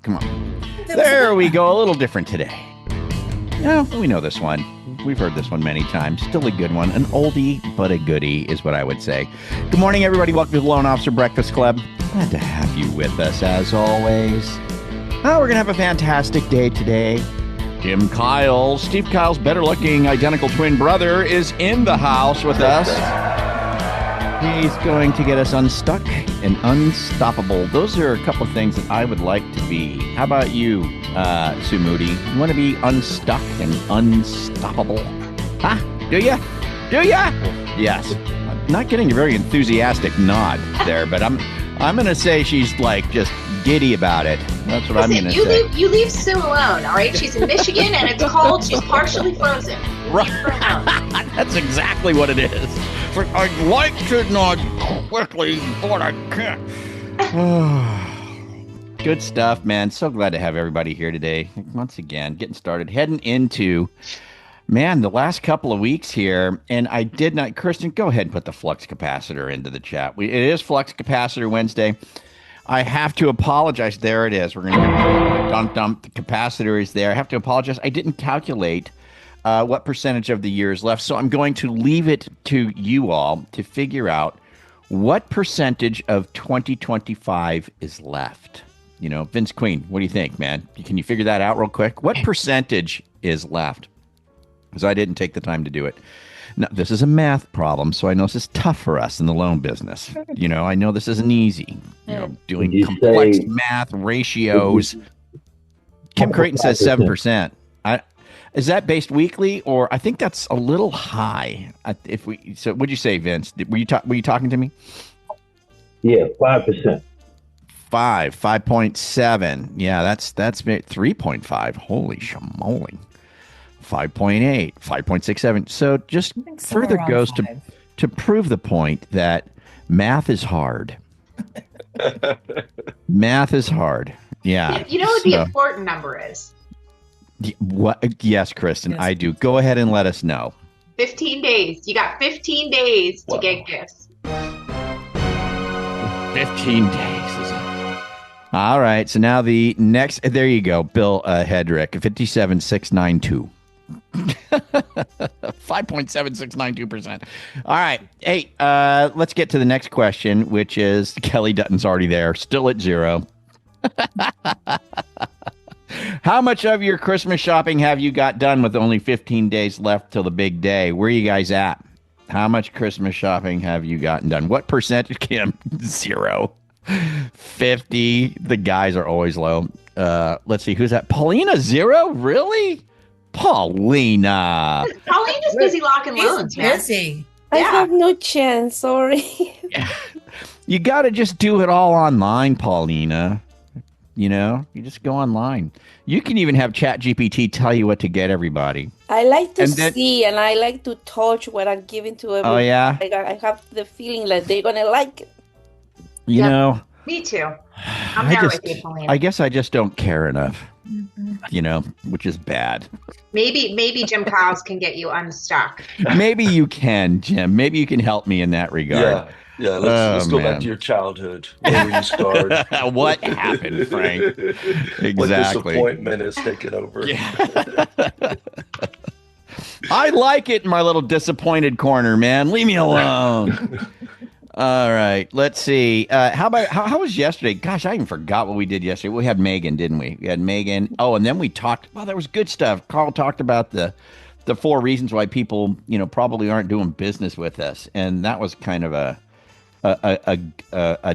Come on. There we go. A little different today. Yeah, we know this one. We've heard this one many times. Still a good one. An oldie, but a goodie is what I would say. Good morning, everybody. Welcome to the Loan Officer Breakfast Club. Glad to have you with us, as always. Oh, we're going to have a fantastic day today. Jimn Kyles, Steve Kyles' better-looking identical twin brother, is in the house with us. He's going to get us unstuck and unstoppable. Those are a couple of things that I would like to be. How about you, Sue Moody? You want to be unstuck and unstoppable? Huh? Do ya? Do ya? Yes. I'm not getting a very enthusiastic nod there, but I'm going to say she's like just giddy about it. That's what I'm going to say. You leave Sue alone, all right? She's in Michigan and it's cold. She's partially frozen. Right. That's exactly what it is. I'd like to nod quickly, but I can't. Good stuff, man. So glad to have everybody here today. Once again, getting started, heading into, man, the last couple of weeks here. And I did not, Kirsten, go ahead and put the flux capacitor into the chat. It is Flux Capacitor Wednesday. I have to apologize. There it is. We're going to dump. The capacitor is there. I have to apologize. I didn't calculate what percentage of the year is left. So I'm going to leave it to you all to figure out what percentage of 2025 is left. You know, Vince Queen, what do you think, man? Can you figure that out real quick? What percentage is left? Because I didn't take the time to do it. Now, this is a math problem, so I know this is tough for us in the loan business. You know, I know this isn't easy. You know, doing complex math ratios. Kim Creighton says 7%. Is that based weekly, or I think that's a little high? So, what'd you say, Vince? Were you talking to me? Yeah, 5%. 5.7. Yeah, that's 3.5. Holy shamoly. 5.8, 5.67. So just further goes to prove the point that math is hard. Math is hard. Yeah. You know what the important number is? What? Yes, Kristen, yes. I do. Go ahead and let us know. 15 days. You got 15 days to get gifts. 15 days. All right. So now the next, there you go. Bill Hedrick, 57,692. 5.7692%. All right. Hey, let's get to the next question, which is Kelly Dutton's already there, still at 0. How much of your Christmas shopping have you got done with only 15 days left till the big day? Where are you guys at? How much Christmas shopping have you gotten done? What percentage, Kim? 0. 50. The guys are always low. Let's see. Who's that? Paulina, 0? Really? Paulina. Paulina's busy locking loans, man. Busy. I have no chance. Sorry. You got to just do it all online, Paulina. You know, you just go online. You can even have ChatGPT tell you what to get everybody. I like to see and I like to touch what I'm giving to everybody. Oh, yeah? I have the feeling that they're going to like it. You know. Me too. I'm there with you, Paulina. I guess I just don't care enough, you know, which is bad. Maybe Jimn Kyles can get you unstuck. Maybe you can, Jim. Maybe you can help me in that regard. Yeah, let's go back to your childhood. Where were you scarred? What happened, Frank? Exactly. What disappointment is taking over? Yeah. I like it in my little disappointed corner, man. Leave me alone. All right, let's see. How was yesterday? Gosh, I even forgot what we did yesterday. We had Megan, didn't we? We had Megan. Oh, and then we talked. Well, there was good stuff. Carl talked about the 4 reasons why people, you know, probably aren't doing business with us, and that was kind of a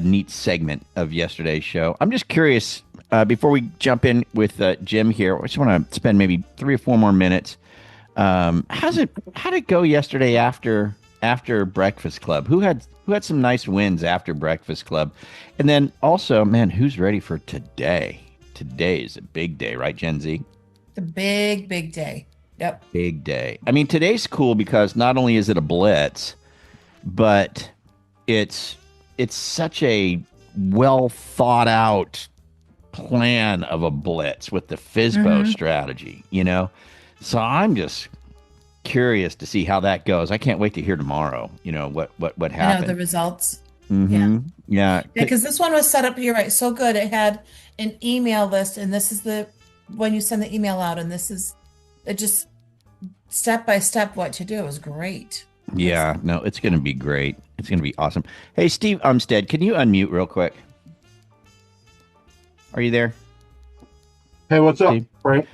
neat segment of yesterday's show. I'm just curious, before we jump in with Jim here, I just want to spend maybe 3 or 4 more minutes. How'd it go yesterday after Breakfast Club? Who had some nice wins after Breakfast Club? And then also, man, who's ready for today? Today is a big day, right, Gen Z? The big day. Yep. Big day. I mean, today's cool because not only is it a blitz, but it's such a well thought out plan of a blitz with the FSBO strategy, you know? So I'm just curious to see how that goes. I can't wait to hear tomorrow, you know, what happened. I know the results. Mm-hmm. Yeah. Yeah, because this one was set up, you're right, so good. It had an email list, and this is the when you send the email out, and this is it just step by step what to do. It was great. Yeah. No, it's going to be great. It's going to be awesome. Hey, Steve Umstead, can you unmute real quick? Are you there? Hey, what's up, Steve? Frank?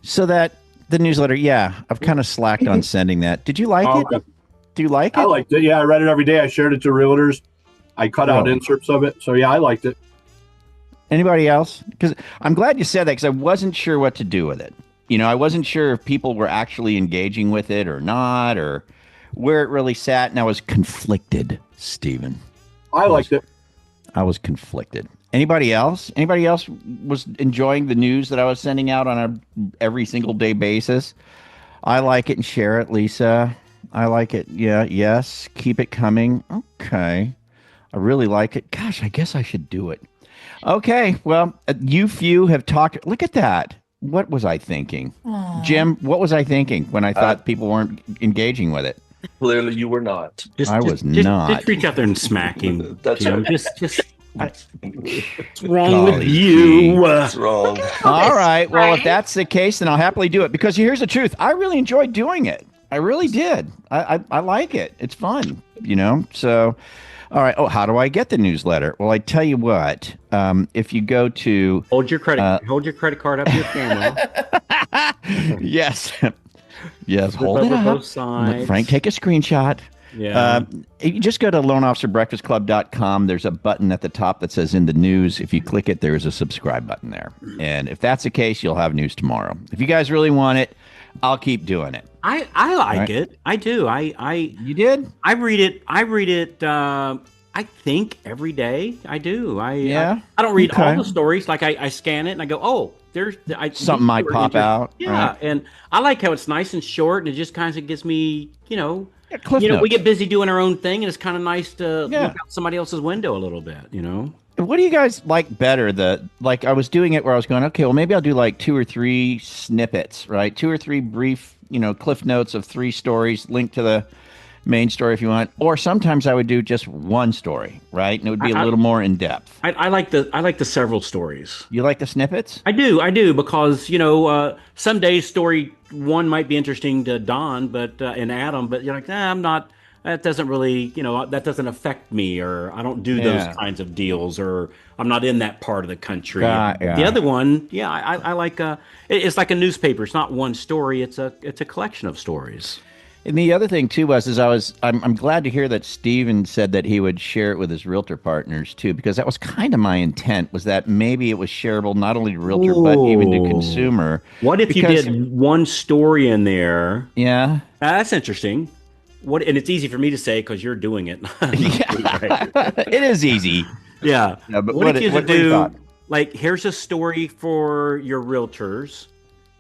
So that the newsletter, yeah, I've kind of slacked on sending that. Did you like it? Okay. Do you like it? I liked it. Yeah, I read it every day. I shared it to realtors. I cut out Really? inserts of it. So, yeah, I liked it. Anybody else? Because I'm glad you said that because I wasn't sure what to do with it. You know, I wasn't sure if people were actually engaging with it or not, or where it really sat, and I was conflicted, Stephen. I liked it. I was conflicted. Anybody else? Anybody else was enjoying the news that I was sending out on a every single day basis? I like it and share it, Lisa. I like it. Yeah, yes. Keep it coming. Okay. I really like it. Gosh, I guess I should do it. Okay. Well, you few have talked. Look at that. What was I thinking? Aw. Jim, what was I thinking when I thought people weren't engaging with it? Clearly, you were not. I was not. Just reach out there and smack him. That's Jim. right. What's wrong Golly with you? gee. That's wrong. All right. Well, if Right? that's the case, then I'll happily do it because here's the truth. I really enjoyed doing it. I really did. I like it. It's fun, you know? So, all right. Oh, how do I get the newsletter? Well, I tell you what, if you go to, Hold your credit card up to your camera. yes, yes, Flip hold it over up. both Let sides. Frank, take a screenshot. Yeah. You just go to loanofficerbreakfastclub.com. There's a button at the top that says in the news. If you click it, there's a subscribe button there. And if that's the case, you'll have news tomorrow. If you guys really want it, I'll keep doing it. I like Right. it. I do. You did? I read it. I think every day. I do. Yeah? I don't read Okay. all the stories. Like I scan it and I go, oh, there's Something might pop out. Yeah, Right. and I like how it's nice and short, and it just kind of gives me, Yeah, Cliff we Notes. get busy doing our own thing, and it's kind of nice to Yeah. look out somebody else's window a little bit, What do you guys like better? I was doing it where I was going, okay, well, maybe I'll do like 2 or 3 snippets, right? 2 or 3 brief, cliff notes of 3 stories linked to the main story if you want. Or sometimes I would do just one story, right? And it would be a little more in depth. I like the several stories. You like the snippets? I do because some days story 1 might be interesting to Don, but and Adam, but you're like, I'm not. That doesn't really, that doesn't affect me, or I don't do those kinds of deals, or I'm not in that part of the country. Yeah. The other one, I like. It's like a newspaper. It's not one story. It's a collection of stories. And the other thing too I'm glad to hear that Steven said that he would share it with his realtor partners too, because that was kind of my intent, was that maybe it was shareable not only to realtor but even to consumer. What if you did one story in there? Yeah. That's interesting. And it's easy for me to say because you're doing it. Yeah. It is easy. Yeah. But what if you what were your do thoughts? like, here's a story for your realtors,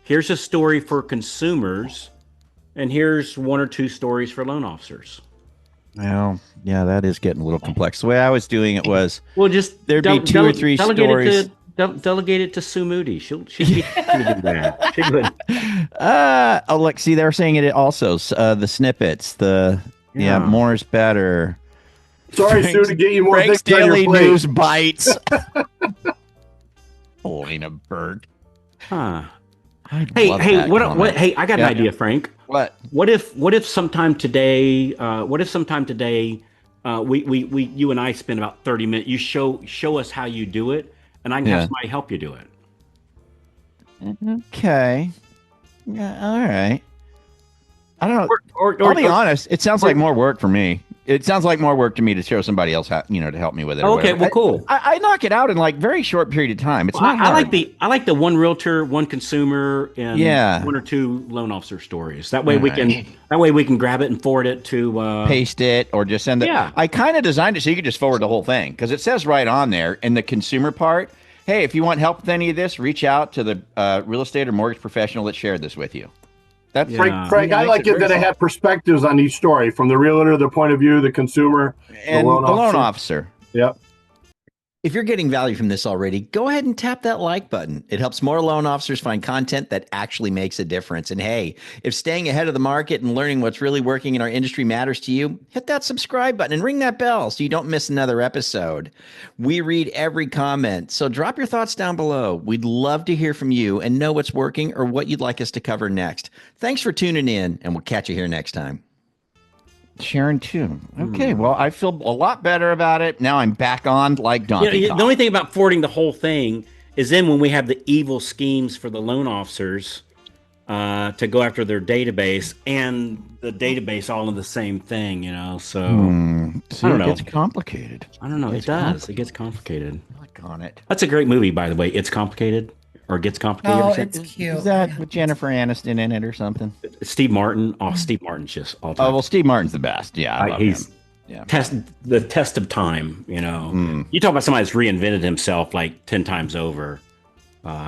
here's a story for consumers, and here's 1 or 2 stories for loan officers. Well, yeah, that is getting a little complex. The way I was doing it was, Well, just there'd be 2 or 3 stories. Delegate it to Sue Moody. She'll be happy to do that. She would. Oh, look, see, they were saying it also. The snippets, more is better. Sorry, Sue, to get you more Frank's things on your Daily plate. News Bites. Elena Berg. Huh. Hey, Hey, I got an idea, Frank. What? What if sometime today, we you and I spend about 30 minutes. You show us how you do it, and I can have somebody help you do it. Okay. Yeah, all right. I don't know. Or I'll be honest. It sounds like more work for me. It sounds like more work to me to show somebody else how, to help me with it. or Okay, whatever. well, cool. I knock it out in like very short period of time. It's not I hard. like the 1 realtor, 1 consumer, and Yeah. 1 or 2 loan officer stories. That way we can grab it and forward it to paste it or just send it. Yeah. I kind of designed it so you could just forward the whole thing because it says right on there in the consumer part, hey, if you want help with any of this, reach out to the real estate or mortgage professional that shared this with you. That's Frank, I like it that it had perspectives on each story, from the realtor, the point of view, the consumer, and the loan officer. Yep. If you're getting value from this already, go ahead and tap that like button. It helps more loan officers find content that actually makes a difference. And hey, if staying ahead of the market and learning what's really working in our industry matters to you, hit that subscribe button and ring that bell so you don't miss another episode. We read every comment, so drop your thoughts down below. We'd love to hear from you and know what's working or what you'd like us to cover next. Thanks for tuning in, and we'll catch you here next time. Sharon too. Okay, well, I feel a lot better about it. Now I'm back on like Donkey You know, Kong. the only thing about forwarding the whole thing is then when we have the evil schemes for the loan officers to go after their database and the database all in the same thing, you know. So See, I don't know. It gets complicated. I don't know. It does. It gets complicated. Click on it. That's a great movie, by the way. It's complicated or gets complicated. Oh, or it's cute. Is that with Jennifer Aniston in it or something? Steve Martin. Oh, Steve Martin's just all time. Oh well, Steve Martin's the best. Yeah, I love he's him. Yeah. the test of time. You know, you talk about somebody that's reinvented himself like 10 times over.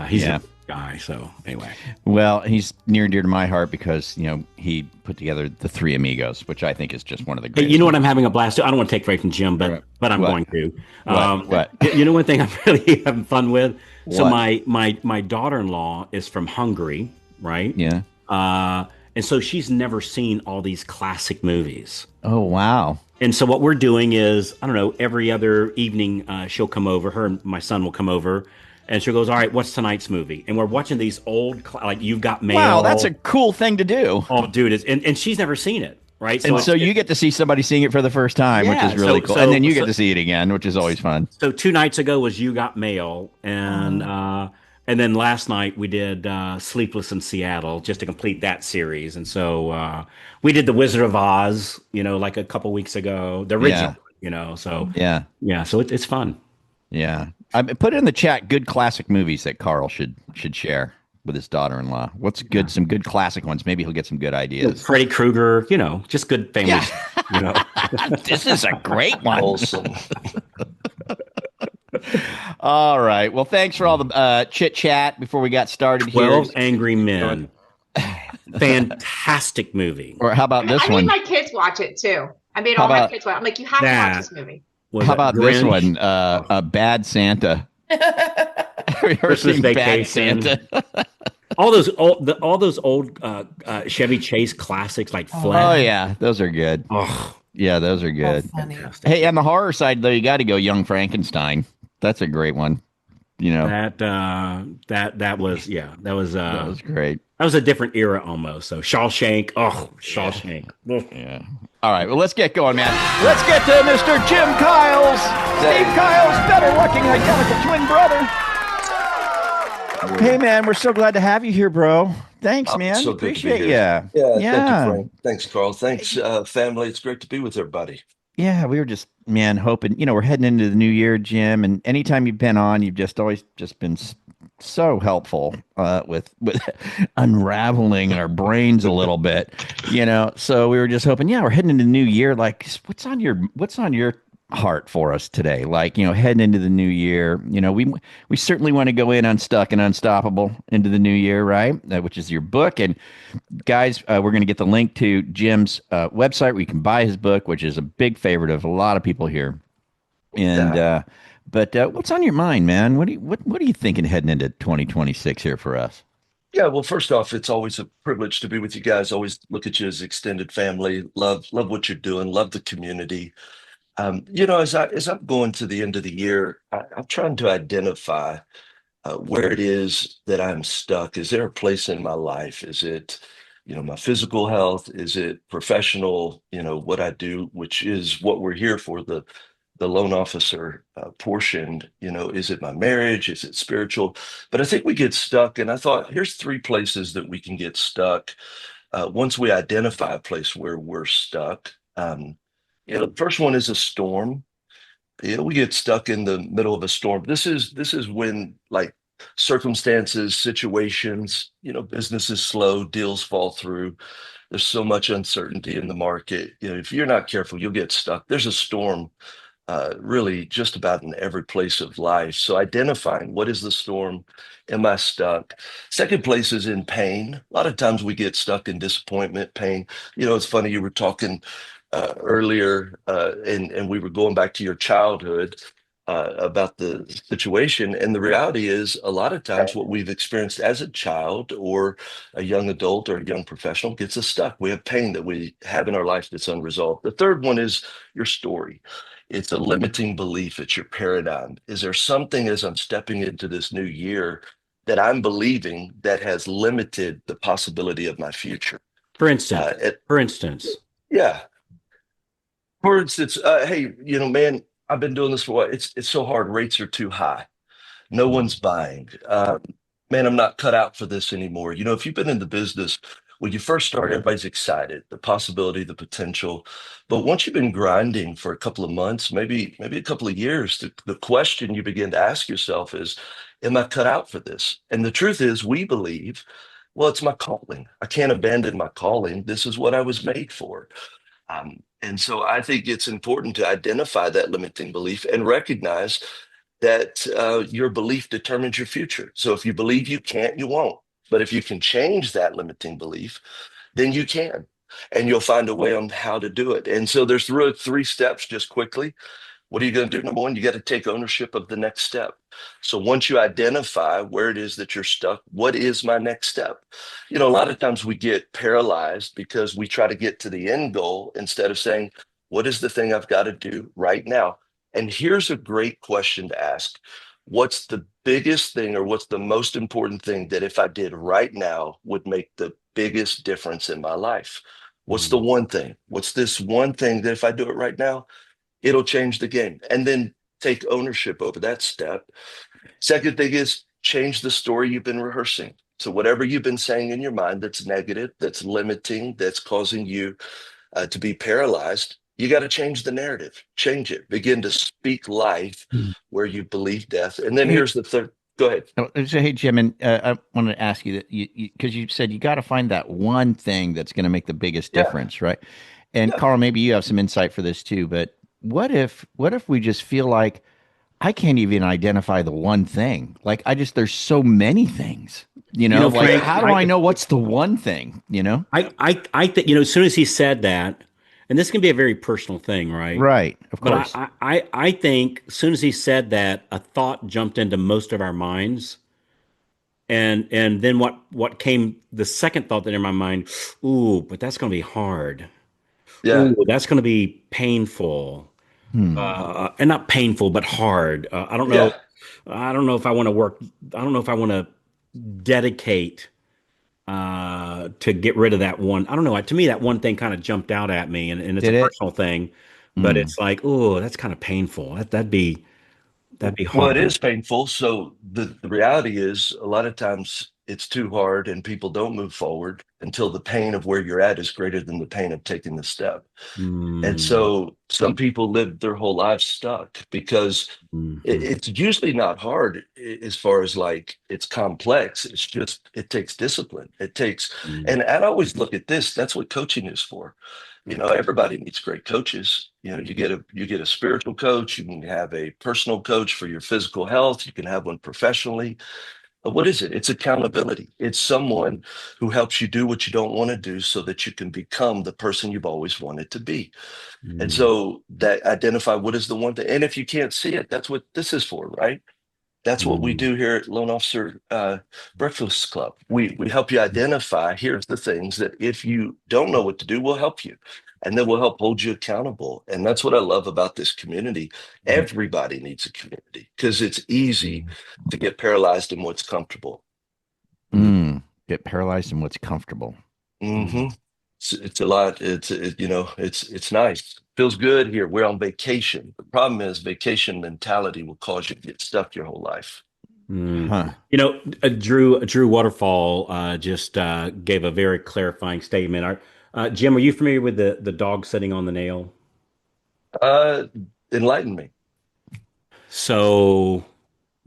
He's a guy. So anyway, well, he's near and dear to my heart because he put together the Three Amigos, which I think is just one of the hey, greatest. you know what I'm having a blast. I don't want to take away from Jim, but I'm What? going to. What? You know, one thing I'm really having fun with. So What? my daughter-in-law is from Hungary, right? Yeah. And so she's never seen all these classic movies. Oh wow. And so what we're doing is, I don't know, every other evening she'll come over. Her and my son will come over, and she goes, "All right, what's tonight's movie?" And we're watching these old, like You've Got Mail. Wow, that's a cool thing to do. Oh, dude, and she's never seen it, right? And so you get to see somebody seeing it for the first time, which Yeah, is really so- cool. so- And then you so- get to see it again, which is always fun. So 2 nights ago was You Got Mail, and then last night we did Sleepless in Seattle, just to complete that series. And so we did The Wizard of Oz, like a couple weeks ago, the original, So Yeah. so it's fun. Yeah. I put it in the chat good classic movies that Carl should share with his daughter-in-law. What's good? Some good classic ones. Maybe he'll get some good ideas. Freddy Krueger, just good families. This is a great one. Awesome. All right. Well, thanks for all the chit chat before we got started here. 12 Angry Men. Fantastic movie. Or how about this I made one? my kids watch it too. I made How all my about kids watch. I'm like, you have to that? watch this movie. Was How it about this Grinch? one? Bad Santa. Have you ever Christmas seen Bad Vacation. Santa? all those old Chevy Chase classics like Oh Flash. yeah, those are good. Oh, Yeah, those are Oh, good. funny. Hey, on the horror side though, you got to go Young Frankenstein. That's a great one. that was That was great. that was a different era almost. So Shawshank. Oh, Shawshank. Ugh. Yeah. All right. Well, let's get going, man. Let's get to Mr. Jimn Kyles. Steve Kyles, better looking identical twin brother. Hey, man, we're so glad to have you here, bro. Thanks, Oh, man. so good to be Appreciate you. here. Yeah. Thank you, Frank. Thanks, Carl. Thanks, family. It's great to be with everybody. Yeah, we were just, man, hoping, we're heading into the new year, Jim, and anytime you've been on, you've just always just been so helpful with unraveling our brains a little bit, So we were just hoping, we're heading into the new year. Like, what's on your heart for us today? Like, heading into the new year, we certainly want to go in unstuck and unstoppable into the new year, right? Which is your book. And guys, we're going to get the link to Jim's website where you can buy his book, which is a big favorite of a lot of people here. And but what's on your mind, man? What are you thinking heading into 2026 here for us? Yeah, well, first off, it's always a privilege to be with you guys. Always look at you as extended family. Love what you're doing. Love the community. As I'm going to the end of the year, I'm trying to identify where it is that I'm stuck. Is there a place in my life? Is it, my physical health? Is it professional? What I do, which is what we're here for, the loan officer portion. Is it my marriage? Is it spiritual? But I think we get stuck. And I thought, here's 3 places that we can get stuck once we identify a place where we're stuck. The first one is a storm. We get stuck in the middle of a storm. This is when, like, circumstances, situations, business is slow, deals fall through. There's so much uncertainty in the market. If you're not careful, you'll get stuck. There's a storm really just about in every place of life. So identifying what is the storm, am I stuck? Second place is in pain. A lot of times we get stuck in disappointment, pain. It's funny, you were talking earlier, and we were going back to your childhood. about the situation. And the reality is, a lot of times, what we've experienced as a child or a young adult or a young professional gets us stuck. We have pain that we have in our life that's unresolved. The third one is your story. It's a limiting belief, it's your paradigm. Is there something as I'm stepping into this new year that I'm believing that has limited the possibility of my future? For instance, Uh, it, for instance, yeah. For instance, hey, man, I've been doing this for what? It's so hard. Rates are too high. No one's buying. Man, I'm not cut out for this anymore. If you've been in the business, when you first start, everybody's excited, the possibility, the potential. But once you've been grinding for a couple of months, maybe a couple of years, the question you begin to ask yourself is, am I cut out for this? And the truth is, we believe, well, it's my calling. I can't abandon my calling. This is what I was made for. And so I think it's important to identify that limiting belief and recognize that your belief determines your future. So if you believe you can't, you won't. But if you can change that limiting belief, then you can. And you'll find a way on how to do it. And so there's really three steps just quickly. What are you going to do? Number one, you got to take ownership of the next step. So once you identify where it is that you're stuck, what is my next step? A lot of times we get paralyzed because we try to get to the end goal instead of saying, what is the thing I've got to do right now? And here's a great question to ask. What's the biggest thing or what's the most important thing that if I did right now would make the biggest difference in my life? What's the one thing? What's this one thing that if I do it right now, it'll change the game? And then take ownership over that step. Second thing is change the story you've been rehearsing. So whatever you've been saying in your mind that's negative, that's limiting, that's causing you to be paralyzed, you got to change the narrative, change it, begin to speak life where you believe death. And then Hey, here's the third. Go ahead. so hey, Jim, and I wanted to ask you that because you said you got to find that one thing that's going to make the biggest Yeah. difference, right? And Yeah. Carl, maybe you have some insight for this too. But what if we just feel like I can't even identify the one thing? Like there's so many things, like Frank, how do I know what's the one thing, I think, as soon as he said that, and this can be a very personal thing, right? Right, of But course. I think as soon as he said that, a thought jumped into most of our minds. And then what came, the second thought that in my mind, ooh, but that's going to be hard. Yeah. Ooh, that's going to be painful. Hmm. And not painful, but hard. I don't know. Yeah. I don't know if I want to work. I don't know if I want to dedicate to get rid of that one. I don't know. To me, that one thing kind of jumped out at me, and it's a Did it? personal thing, but Hmm. it's like, oh, that's kind of painful. That'd be Well, it hard. is painful. So the reality is a lot of times it's too hard and people don't move forward until the pain of where you're at is greater than the pain of taking the step. And Mm, so some people live their whole lives stuck because mhm, it's usually not hard as far as like it's complex. It's just it takes discipline. It takes, mm, and I always look at this. That's what coaching is for. Everybody needs great coaches. You get a spiritual coach. You can have a personal coach for your physical health. You can have one professionally. But what is it? It's accountability. It's someone who helps you do what you don't want to do so that you can become the person you've always wanted to be. And mm, so that identify what is the one thing. And if you can't see it, that's what this is for, right? That's what we mm, do here at Loan Officer Breakfast Club. We help you identify here's the things that if you don't know what to do, we'll help you. And then we'll help hold you accountable. And that's what I love about this community. Everybody needs a community because it's easy to get paralyzed in what's comfortable. mm, Get paralyzed in what's comfortable. hmm it's a lot. It's nice. Feels good here. We're on vacation. The problem is vacation mentality will cause you to get stuck your whole life. mm. Huh. Drew Waterfall just gave a very clarifying statement. Jim, are you familiar with the dog sitting on the nail? Uh, Enlighten me. So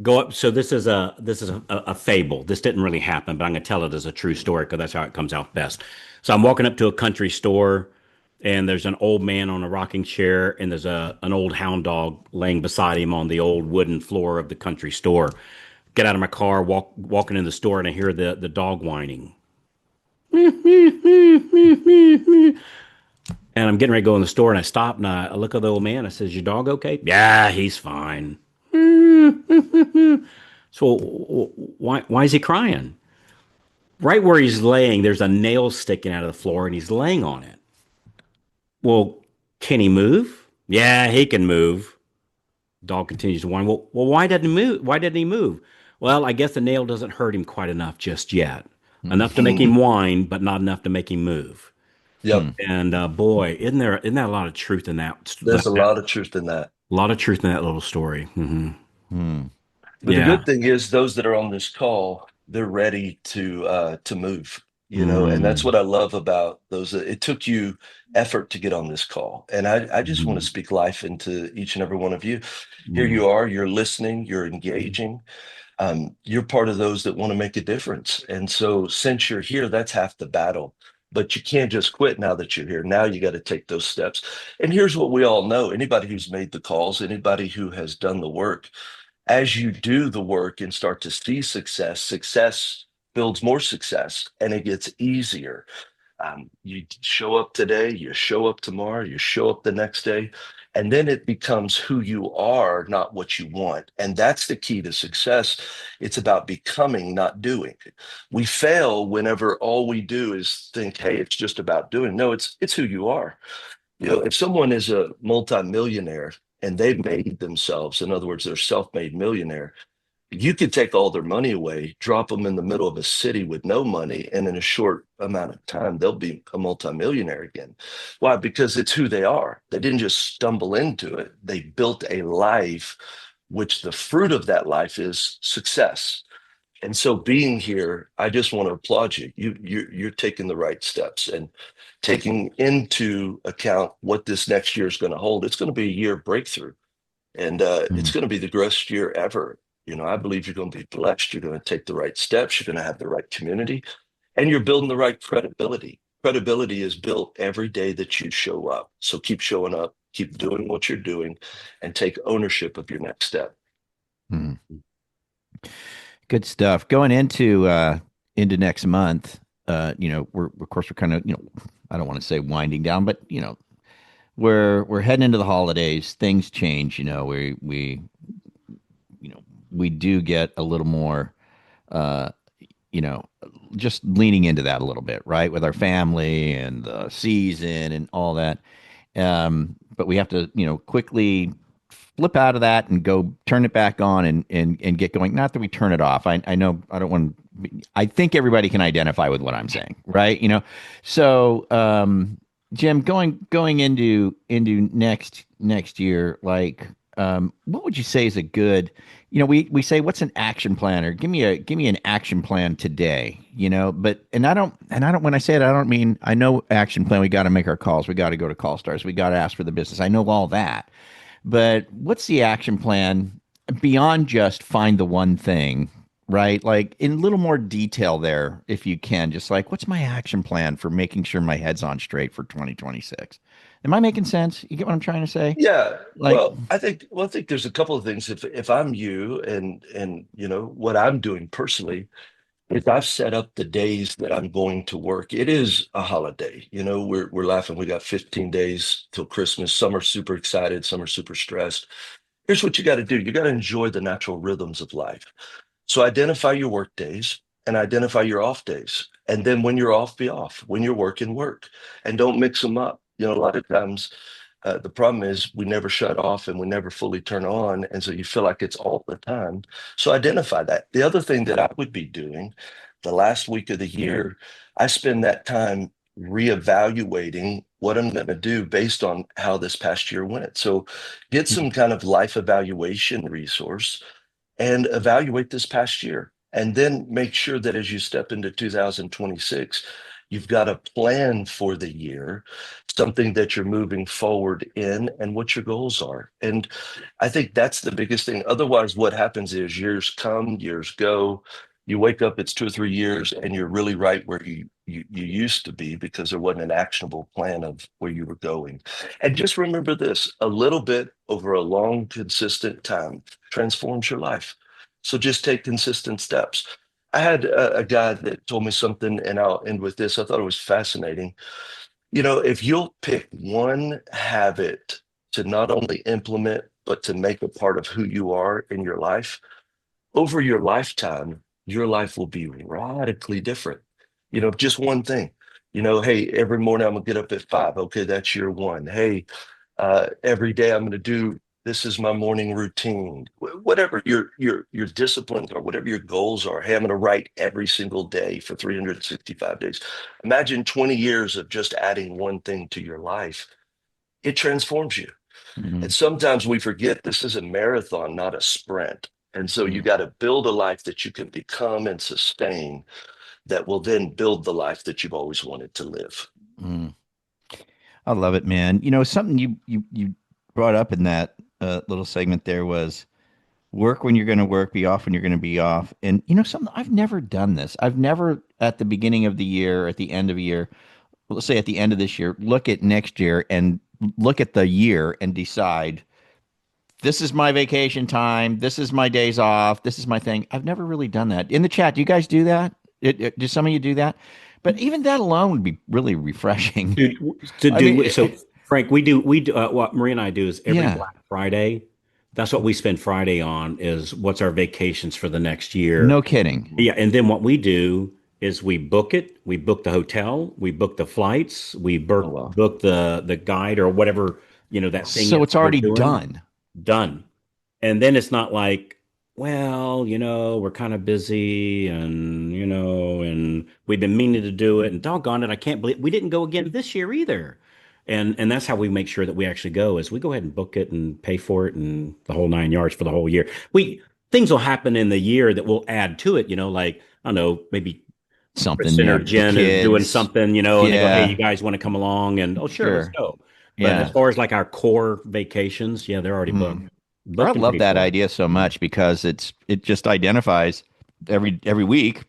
go up. So this is a fable. This didn't really happen, but I'm going to tell it as a true story because that's how it comes out best. So I'm walking up to a country store, and there's an old man on a rocking chair, and there's an old hound dog laying beside him on the old wooden floor of the country store. Get out of my car, walking in the store, and I hear the dog whining. And I'm getting ready to go in the store, and I stop and I look at the old man. I says, "Your dog okay?" "Yeah, he's fine." So why is he crying? Right where he's laying, there's a nail sticking out of the floor, and he's laying on it. Well, can he move? Yeah, he can move. Dog continues to whine. Well, why didn't he move? Why didn't he move? Well, I guess the nail doesn't hurt him quite enough just yet. Enough to make him whine, but not enough to make him move. Yep. And boy, isn't that a lot of truth in that? There's a lot of truth in that. A lot of truth in that little story. But the Yeah. good thing is those that are on this call, they're ready to move, and that's what I love about those. It took you effort to get on this call. And I just want to speak life into each and every one of you. Here you are, you're listening, you're engaging. You're part of those that want to make a difference. And so since you're here, that's half the battle. But you can't just quit now that you're here. Now you got to take those steps. And here's what we all know. Anybody who's made the calls, anybody who has done the work, as you do the work and start to see success, success builds more success and it gets easier. You show up today, you show up tomorrow, you show up the next day, and then it becomes who you are, not what you want. And that's the key to success. It's about becoming, not doing. We fail whenever all we do is think, hey, it's just about doing. No, it's who you are. If someone is a multimillionaire and they've made themselves, in other words, they're a self-made millionaire, you could take all their money away, drop them in the middle of a city with no money, and in a short amount of time, they'll be a multimillionaire again. Why? Because it's who they are. They didn't just stumble into it. They built a life, which the fruit of that life is success. And so being here, I just want to applaud you. You're taking the right steps and taking into account what this next year is going to hold. It's going to be a year of breakthrough, and it's going to be the greatest year ever. I believe you're going to be blessed. You're going to take the right steps. You're going to have the right community, and you're building the right credibility. Credibility is built every day that you show up. So keep showing up, keep doing what you're doing, and take ownership of your next step. Good stuff. Going into next month, we're of course we're kind of, I don't want to say winding down, but we're heading into the holidays. Things change. We do get a little more, just leaning into that a little bit, right, with our family and the season and all that. But we have to, quickly flip out of that and go turn it back on and get going. Not that we turn it off. I know I don't want to, I think everybody can identify with what I'm saying, right? So, Jim, going into next year, like, what would you say is a good, we say, what's an action plan, or give me an action plan today, but, and I don't, when I say it, I don't mean, I know action plan, we got to make our calls. We got to go to Call Stars. We got to ask for the business. I know all that. But what's the action plan beyond just find the one thing, right? Like in a little more detail there, if you can, just like, what's my action plan for making sure my head's on straight for 2026? Am I making sense? You get what I'm trying to say? Yeah. Like, I think there's a couple of things. If I'm you and what I'm doing personally is I've set up the days that I'm going to work. It is a holiday. We're laughing. We got 15 days till Christmas. Some are super excited, some are super stressed. Here's what you got to do. You got to enjoy the natural rhythms of life. So identify your work days and identify your off days. And then when you're off, be off. When you're working, work. And don't mix them up. A lot of times the problem is we never shut off and we never fully turn on. And so you feel like it's all the time. So identify that. The other thing that I would be doing the last week of the year, I spend that time reevaluating what I'm going to do based on how this past year went. So get some kind of life evaluation resource and evaluate this past year. And then make sure that as you step into 2026, you've got a plan for the year, something that you're moving forward in, and what your goals are. And I think that's the biggest thing. Otherwise, what happens is years come, years go. You wake up, it's 2 or 3 years, and you're really right where you used to be because there wasn't an actionable plan of where you were going. And just remember this, a little bit over a long, consistent time transforms your life. So just take consistent steps. I had a guy that told me something, and I'll end with this. I thought it was fascinating. If you'll pick one habit to not only implement, but to make a part of who you are in your life, over your lifetime, your life will be radically different. Just one thing. Hey, every morning I'm gonna get up at 5. Okay, that's year one. Hey, every day I'm gonna do this is my morning routine. Whatever your disciplines are, whatever your goals are. Hey, I'm gonna write every single day for 365 days. Imagine 20 years of just adding one thing to your life. It transforms you. Mhm. And sometimes we forget this is a marathon, not a sprint. And so you Mm. got to build a life that you can become and sustain that will then build the life that you've always wanted to live. Mm. I love it, man. Something you brought up in that little segment there was work when you're going to work, be off when you're going to be off. And something I've never done this. I've never at the beginning of the year, at the end of a year, let's say at the end of this year, look at next year and look at the year and decide this is my vacation time, this is my days off, this is my thing. I've never really done that. In the chat, do you guys do that? Do some of you do that? But even that alone would be really refreshing. Dude, to I mean, do so, Frank, we do what Marie and I do is every yeah, Black Friday. That's what we spend Friday on is what's our vacations for the next year. no kidding. Yeah, and then what we do is we book it. We book the hotel. We book the flights. We Oh well. book the guide or whatever that thing So is it's we're already doing. done. Done. And then it's not like, well, we're kind of busy and we've been meaning to do it and doggone it, I can't believe we didn't go again this year either. And that's how we make sure that we actually go is we go ahead and book it and pay for it and the whole 9 yards for the whole year. Things will happen in the year that will add to it, like, I don't know, maybe Something Kristen or new. The Jen is doing kids. something, and they go, hey, Yeah, you guys want to come along? And oh, sure, let's sure. go. But as Yeah. far as like our core vacations, yeah, they're already booked, Mm. I booked and love paid that for. idea so much because it just identifies every week.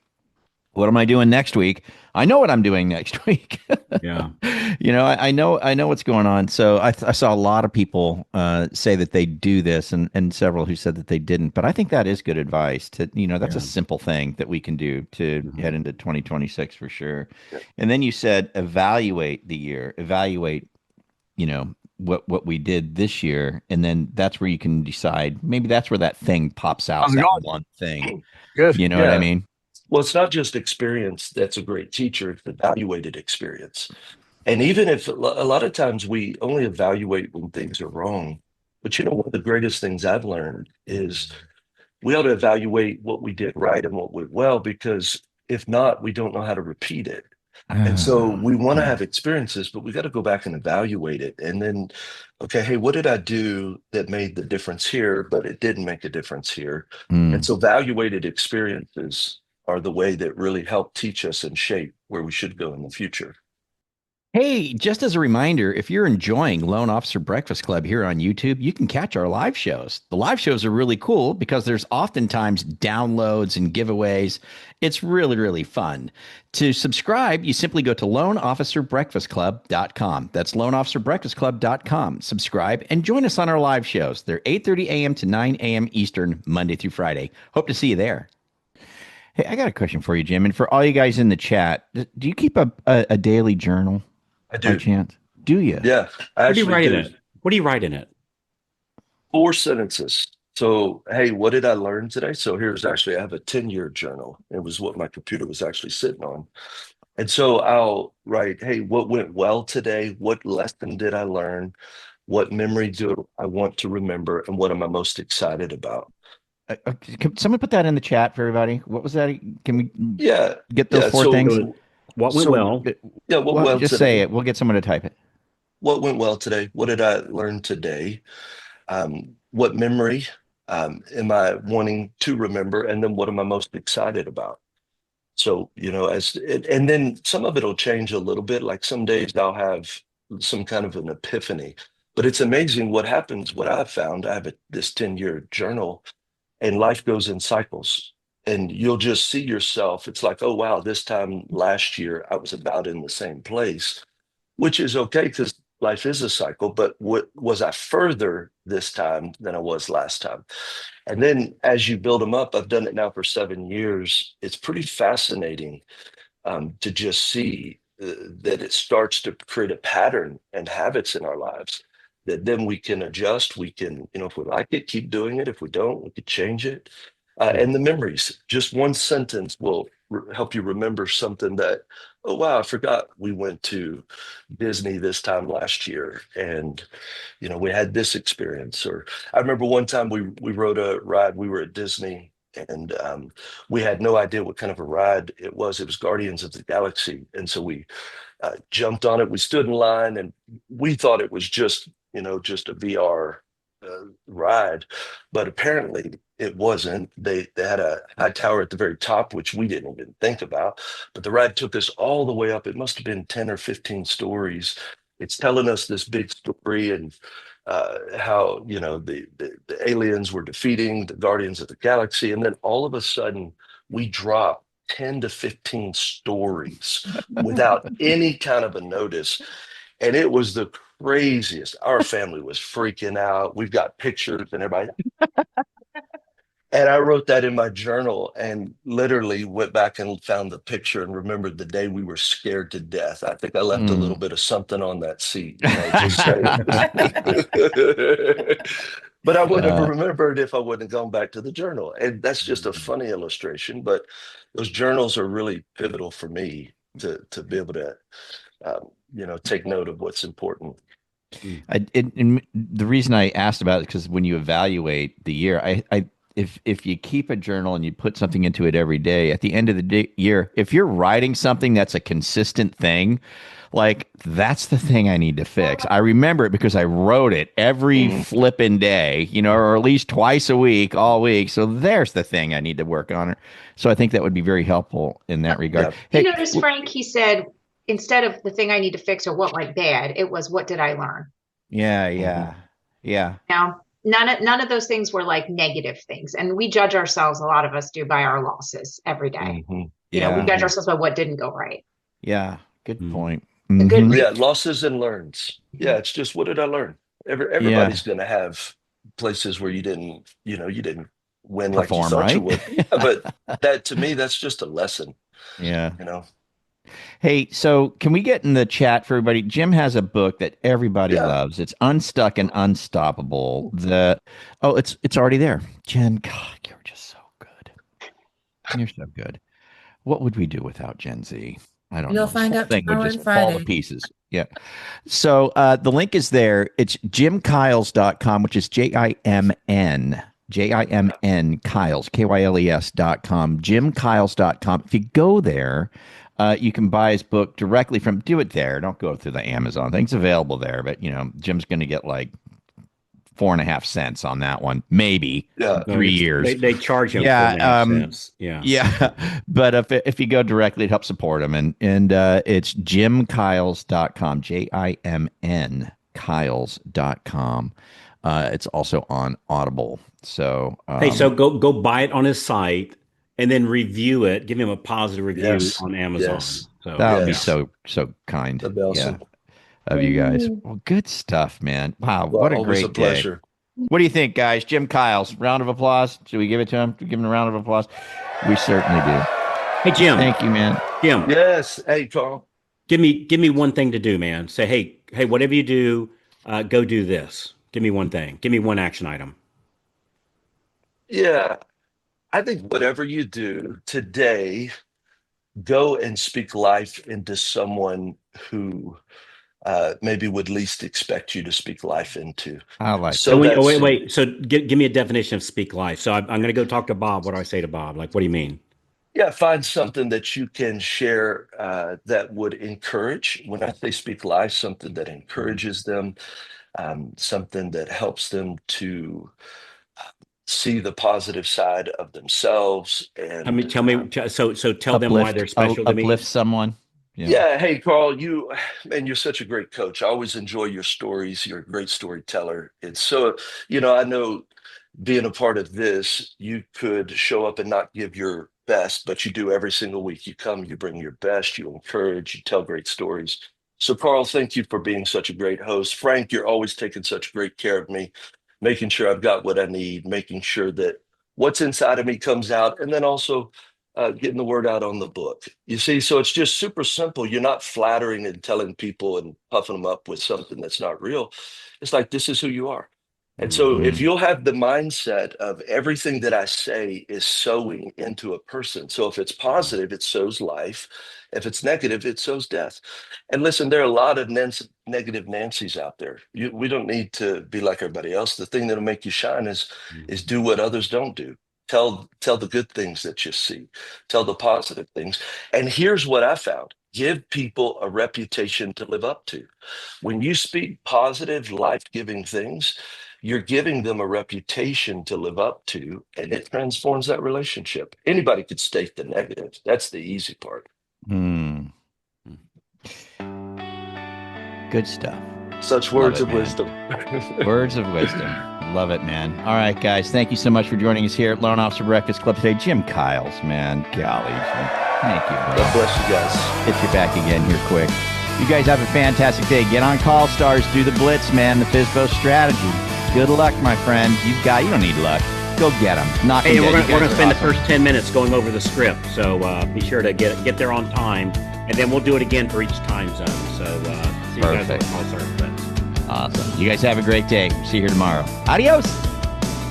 What am I doing next week? I know what I'm doing next week. Yeah. I know what's going on. So I saw a lot of people say that they do this, and several who said that they didn't. But I think that is good advice. That's a Yeah. simple thing that we can do to Mhm. head into 2026 for sure. And then you said evaluate the year, evaluate what we did this year, and then that's where you can decide. Maybe that's where that thing pops out. How's it That going? one thing. Good. You know what I Yeah. mean? Well, it's not just experience that's a great teacher, it's evaluated experience. And even if a lot of times we only evaluate when things are wrong, but one of the greatest things I've learned is we ought to evaluate what we did right and what went well, because if not, we don't know how to repeat it. And so Ah, we want to yeah. have experiences, but we got to go back and evaluate it. And then, okay, hey, what did I do that made the difference here, but it didn't make a difference here? And Mm. so evaluated experiences are the way that really help teach us and shape where we should go in the future. Hey, just as a reminder, if you're enjoying Lone Officer Breakfast Club here on YouTube, you can catch our live shows. The live shows are really cool because there's oftentimes downloads and giveaways. It's really, really fun. To subscribe, you simply go to loneofficerbreakfastclub.com. That's loneofficerbreakfastclub.com. Subscribe and join us on our live shows. They're 8:30 a.m. to 9 a.m. Eastern, Monday through Friday. Hope to see you there. Hey, I got a question for you, Jim, and for all you guys in the chat. Do you keep a daily journal? I By do. chance? Do you? Yeah, I What do you actually write in do. it? What do you write in it? 4 sentences. So, hey, what did I learn today? So here's actually, I have a 10-year journal. It was what my computer was actually sitting on. And so I'll write, hey, what went well today? What lesson did I learn? What memory do I want to remember? And what am I most excited about? Can someone put that in the chat for everybody? What was that? Can we Yeah. get those Yeah. four So, things? What went so well? yeah, what Well, well just say today? it. We'll get someone to type it. What went well today? What did I learn today? What memory am I wanting to remember? And then what am I most excited about? So, and then some of it'll change a little bit. Like some days I'll have some kind of an epiphany, but it's amazing what happens. What I've found, I have this 10-year journal and life goes in cycles and you'll just see yourself. It's like, oh, wow, this time last year, I was about in the same place, which is okay because life is a cycle. But what was I further this time than I was last time? And then as you build them up, I've done it now for 7 years. It's pretty fascinating to just see that it starts to create a pattern and habits in our lives. that then we can adjust. We can, if we like it, keep doing it. If we don't, we could change it. And the memories, just one sentence will help you remember something that, oh, wow, I forgot we went to Disney this time last year. And, we had this experience. Or I remember one time we rode a ride, we were at Disney, and we had no idea what kind of a ride it was. It was Guardians of the Galaxy. And so we jumped on it. We stood in line, and we thought it was just a VR ride, but apparently it wasn't. They had a high tower at the very top, which we didn't even think about. But the ride took us all the way up. It must have been 10 or 15 stories. It's telling us this big story, and how the aliens were defeating the Guardians of the Galaxy, and then all of a sudden we drop 10 to 15 stories without any kind of a notice. And it was the craziest. Our family was freaking out. We've got pictures and everybody. And I wrote that in my journal and literally went back and found the picture and remembered the day we were scared to death. I think I left a little bit of something on that seat, just saying. But I would have remembered if I wouldn't have gone back to the journal. And that's just a funny illustration, but those journals are really pivotal for me to be able to take note of what's important. And the reason I asked about it, because when you evaluate the year, if you keep a journal and you put something into it every day, at the end of the year, if you're writing something that's a consistent thing, like that's the thing I need to fix. I remember it because I wrote it every flipping day, or at least twice a week, all week. So there's the thing I need to work on. So I think that would be very helpful in that regard. Yeah. Hey, You notice, Frank, he said, instead of the thing I need to fix or what went bad, it was what did I learn? Yeah. Now, none of those things were like negative things. And we judge ourselves, a lot of us do, by our losses every day. We judge ourselves by what didn't go right. Yeah, good point. Yeah, losses and learns. Yeah, it's just, what did I learn? Everybody's going to have places where you didn't win like you thought you would. Yeah, but that, to me, that's just a lesson. Yeah. Hey, so can we get in the chat for everybody? Jim has a book that everybody loves. It's Unstuck and Unstoppable. It's already there. Jen, God, you're just so good. You're so good. What would we do without Gen Z? I don't know. You'll find out Thing would tomorrow just and fall to Friday. pieces. Yeah. So the link is there. It's jimkyles.com, which is JIMN. JIMN Kyles, KYLES.com, jimkyles.com. If you go there, you can buy his book directly do it there. Don't go through the Amazon. Things available there, but Jim's going to get like 4.5 cents on that one, maybe 3 years. They charge him 4.5 cents. Yeah. But if you go directly, it helps support him. And it's jimkyles.com, JIMN Kyles.com. It's also on Audible. So so go buy it on his site and then review it. Give him a positive review on Amazon. Yes. So that would be so kind. That'd be awesome. Of you guys. Well, good stuff, man. Wow, what a great pleasure. Day. What do you think, guys? Jim Kyles, round of applause. Should we give it to him? Give him a round of applause. We certainly do. Hey, Jim. Thank you, man. Jim. Yes. Hey, Carl. Give me one thing to do, man. Say, hey, whatever you do, go do this. Give me one thing. Give me one action item. Yeah. I think whatever you do today, go and speak life into someone who maybe would least expect you to speak life into. I like so wait. So give me a definition of speak life. So I'm going to go talk to Bob. What do I say to Bob? Like, what do you mean? Yeah, find something that you can share that would encourage. When I say speak life, something that encourages them, something that helps them to see the positive side of themselves. And tell me. So tell them why they're special to me. Uplift someone. Yeah. Hey, Carl, you're such a great coach. I always enjoy your stories. You're a great storyteller. It's so, I know being a part of this, you could show up and not give your best, but you do every single week. You come, you bring your best, you encourage, you tell great stories. So, Carl, thank you for being such a great host. Frank, you're always taking such great care of me, making sure I've got what I need, making sure that what's inside of me comes out. And then also getting the word out on the book. You see, so it's just super simple. You're not flattering and telling people and puffing them up with something that's not real. It's like, this is who you are. And so if you'll have the mindset of everything that I say is sowing into a person. So if it's positive, it sows life. If it's negative, it sows death. And listen, there are a lot of negative Nancys out there. We don't need to be like everybody else. The thing that'll make you shine is do what others don't do. Tell the good things that you see. Tell the positive things. And here's what I found. Give people a reputation to live up to. When you speak positive, life-giving things, you're giving them a reputation to live up to, and it transforms that relationship. Anybody could state the negative. That's the easy part. Good stuff. Such words of wisdom. Words of wisdom. Love it, man. All right, guys. Thank you so much for joining us here at Loan Officer Breakfast Club today. Jimn Kyles, man. Golly, thank you, bro. God bless you guys. Get you back again here quick. You guys have a fantastic day. Get on Call Stars. Do the blitz, man. The FSBO strategy. Good luck, my friend. You don't need luck. Go get them. Knock Hey, them we're dead. going to spend the first 10 minutes going over the script, so be sure to get there on time, and then we'll do it again for each time zone. So see you guys on the Call Stars blitz. Awesome. You guys have a great day. See you here tomorrow. Adios.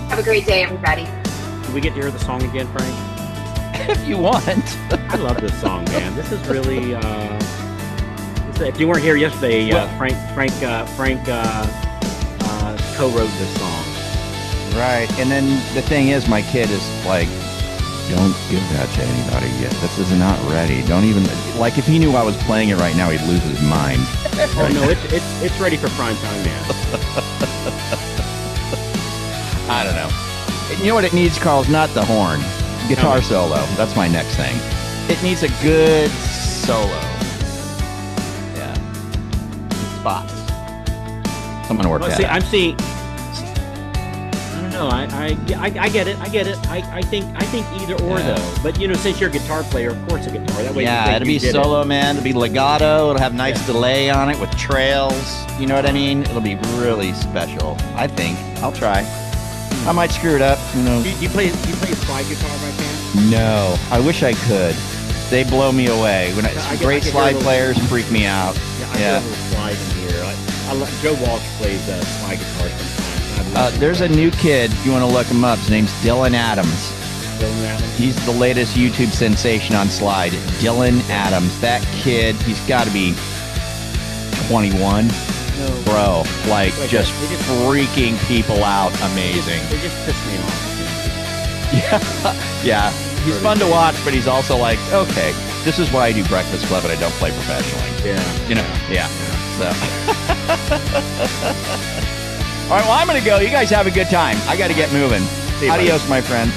Have a great day, everybody. Do we get to hear the song again, Frank? If you want. I love this song, man. This is really. If you weren't here yesterday, Frank co-wrote this song. Right. And then the thing is, my kid is like, don't give that to anybody yet. This is not ready. Don't even, like, if he knew I was playing it right now, he'd lose his mind. Oh, no, it's ready for prime time, man. I don't know. You know what it needs, Carl? Is not the horn. Guitar solo. That's my next thing. It needs a good solo. Yeah. Spots. So I'm going to work that out. I'm seeing... No, I get it. I think either or though. But since you're a guitar player, of course a guitar. That way. Yeah, it'll be solo, man. It'll be legato. It'll have nice delay on it with trails. You know what I mean? It'll be really special. I think. I'll try. I might screw it up. Who knows? Do you play slide guitar by chance? No, I wish I could. They blow me away. Great slide players freak me out. Yeah, I get a little slide in here. Joe Walsh plays slide guitar sometimes. There's a new kid. If you want to look him up, his name's Dylan Adams. Dylan Adams? He's the latest YouTube sensation on slide. Dylan Adams. That kid, he's got to be 21. No. Bro, just freaking people out. Amazing. They just piss me off. Yeah. He's fun to watch, but he's also like, okay, this is why I do Breakfast Club and I don't play professionally. Yeah. So. All right, well, I'm going to go. You guys have a good time. I got to get moving. Adios, my friend.